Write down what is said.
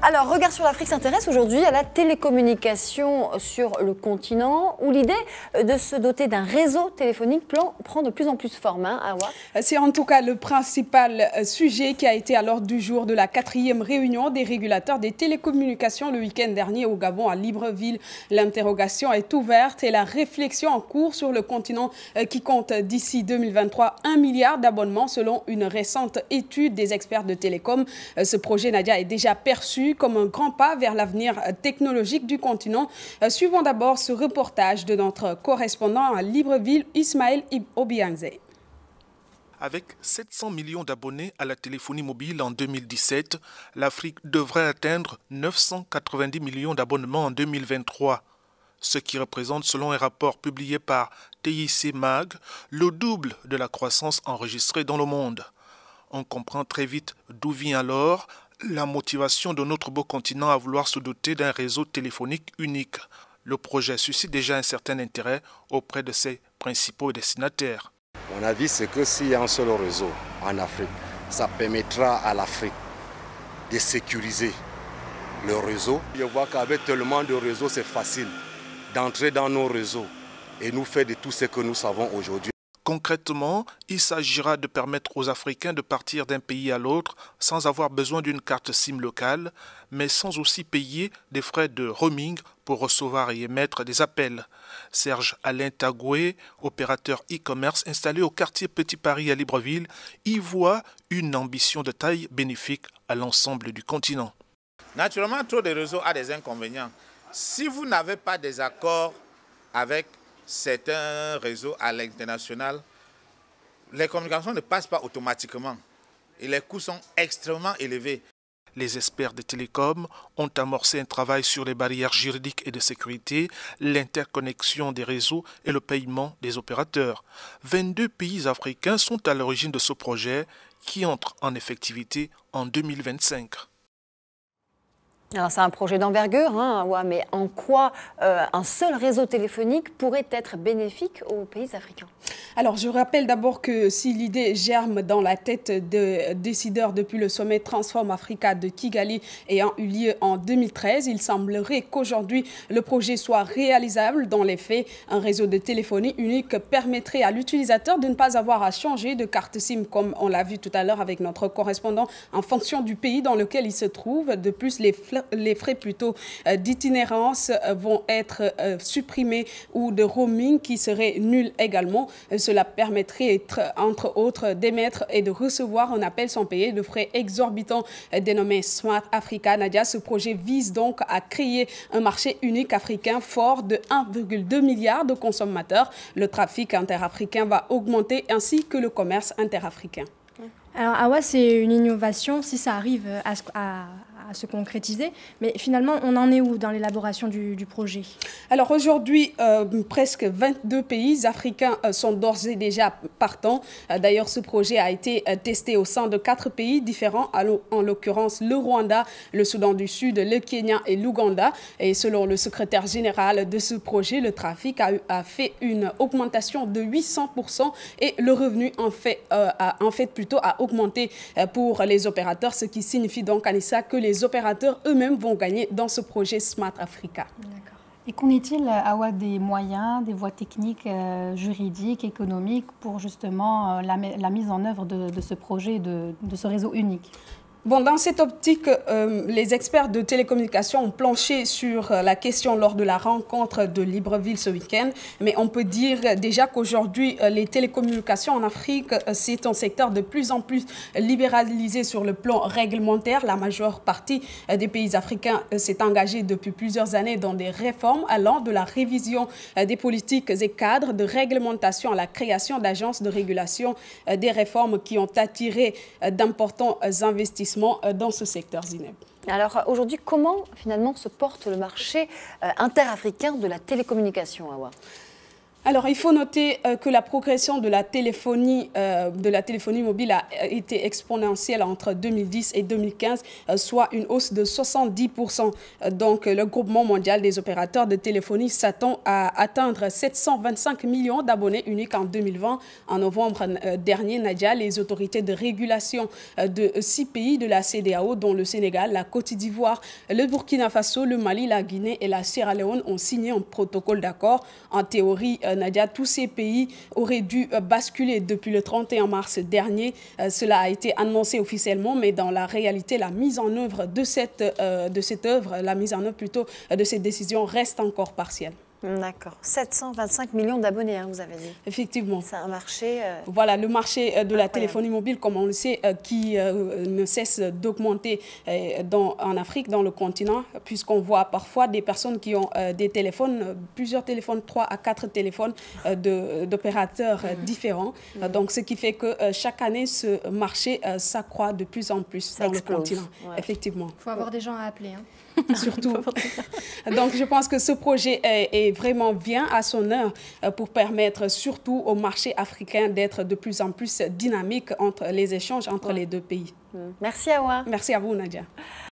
Alors, Regard sur l'Afrique s'intéresse aujourd'hui à la télécommunication sur le continent, où l'idée de se doter d'un réseau téléphonique prend de plus en plus forme. Awa. C'est en tout cas le principal sujet qui a été à l'ordre du jour de la 4e réunion des régulateurs des télécommunications le week-end dernier au Gabon, à Libreville. L'interrogation est ouverte et la réflexion en cours sur le continent qui compte d'ici 2023 1 milliard d'abonnements selon une récente étude des experts de télécom. Ce projet, Nadia, est déjà perçu comme un grand pas vers l'avenir technologique du continent. Suivons d'abord ce reportage de notre correspondant à Libreville, Ismaël Obiangze. Avec 700 millions d'abonnés à la téléphonie mobile en 2017, l'Afrique devrait atteindre 990 millions d'abonnements en 2023, ce qui représente, selon un rapport publié par TIC Mag, le double de la croissance enregistrée dans le monde. On comprend très vite d'où vient alors la motivation de notre beau continent à vouloir se doter d'un réseau téléphonique unique. Le projet suscite déjà un certain intérêt auprès de ses principaux destinataires. Mon avis, c'est que s'il y a un seul réseau en Afrique, ça permettra à l'Afrique de sécuriser le réseau. Je vois qu'avec tellement de réseaux, c'est facile d'entrer dans nos réseaux et nous faire de tout ce que nous savons aujourd'hui. Concrètement, il s'agira de permettre aux Africains de partir d'un pays à l'autre sans avoir besoin d'une carte SIM locale, mais sans aussi payer des frais de roaming pour recevoir et émettre des appels. Serge Alain Tagoué, opérateur e-commerce installé au quartier Petit Paris à Libreville, y voit une ambition de taille bénéfique à l'ensemble du continent. Naturellement, trop de réseaux a des inconvénients. Si vous n'avez pas des accords avec certains réseaux à l'international, les communications ne passent pas automatiquement et les coûts sont extrêmement élevés. Les experts des télécoms ont amorcé un travail sur les barrières juridiques et de sécurité, l'interconnexion des réseaux et le paiement des opérateurs. 22 pays africains sont à l'origine de ce projet qui entre en effectivité en 2025. Alors c'est un projet d'envergure, ouais, mais en quoi un seul réseau téléphonique pourrait être bénéfique aux pays africains? Alors je rappelle d'abord que si l'idée germe dans la tête de décideurs depuis le sommet Transform Africa de Kigali ayant eu lieu en 2013, il semblerait qu'aujourd'hui le projet soit réalisable dans les faits. Un réseau de téléphonie unique permettrait à l'utilisateur de ne pas avoir à changer de carte SIM comme on l'a vu tout à l'heure avec notre correspondant en fonction du pays dans lequel il se trouve. De plus, les frais plutôt d'itinérance vont être supprimés ou de roaming qui seraient nuls également. Cela permettrait, entre autres, d'émettre et de recevoir un appel sans payer de frais exorbitants dénommés Smart Africa. Nadia, ce projet vise donc à créer un marché unique africain fort de 1,2 milliard de consommateurs. Le trafic interafricain va augmenter ainsi que le commerce interafricain. Alors, Awa, c'est une innovation si ça arrive à se concrétiser. Mais finalement, on en est où dans l'élaboration du projet? Alors aujourd'hui, presque 22 pays africains sont d'ores et déjà partants. D'ailleurs, ce projet a été testé au sein de 4 pays différents, en l'occurrence le Rwanda, le Soudan du Sud, le Kenya et l'Ouganda. Et selon le secrétaire général de ce projet, le trafic a fait une augmentation de 800% et le revenu a augmenté pour les opérateurs, ce qui signifie donc, Anissa, que les opérateurs eux-mêmes vont gagner dans ce projet Smart Africa. D'accord. Et qu'en est-il, Awa, des moyens, des voies techniques, juridiques, économiques pour justement la mise en œuvre de ce projet, de ce réseau unique? Bon, dans cette optique, les experts de télécommunications ont planché sur la question lors de la rencontre de Libreville ce week-end. Mais on peut dire déjà qu'aujourd'hui, les télécommunications en Afrique, c'est un secteur de plus en plus libéralisé sur le plan réglementaire. La majeure partie des pays africains s'est engagée depuis plusieurs années dans des réformes allant de la révision des politiques et cadres de réglementation à la création d'agences de régulation, des réformes qui ont attiré d'importants investissements dans ce secteur, Zineb. Alors aujourd'hui, comment finalement se porte le marché interafricain de la télécommunication, Awa? Alors, il faut noter que la progression de la téléphonie mobile a été exponentielle entre 2010 et 2015, soit une hausse de 70%. Donc, le groupement mondial des opérateurs de téléphonie s'attend à atteindre 725 millions d'abonnés uniques en 2020. En novembre dernier, Nadia, les autorités de régulation de 6 pays de la CEDEAO, dont le Sénégal, la Côte d'Ivoire, le Burkina Faso, le Mali, la Guinée et la Sierra Leone, ont signé un protocole d'accord. En théorie, Nadia, tous ces pays auraient dû basculer depuis le 31 mars dernier. Cela a été annoncé officiellement, mais dans la réalité, la mise en œuvre de cette œuvre, la mise en œuvre plutôt de cette décision reste encore partielle. D'accord. 725 millions d'abonnés, hein, vous avez dit. Effectivement. C'est un marché... Voilà, le marché de la téléphonie mobile, comme on le sait, qui ne cesse d'augmenter en Afrique, dans le continent, puisqu'on voit parfois des personnes qui ont des téléphones, plusieurs téléphones, 3 à 4 téléphones d'opérateurs différents. Donc, ce qui fait que chaque année, ce marché s'accroît de plus en plus dans le continent. Ouais. Effectivement. Il faut avoir des gens à appeler. Hein. Surtout. Donc, je pense que ce projet est vraiment bien à son heure pour permettre surtout au marché africain d'être de plus en plus dynamique entre les échanges entre les deux pays. Merci Awa. Merci à vous, Nadia.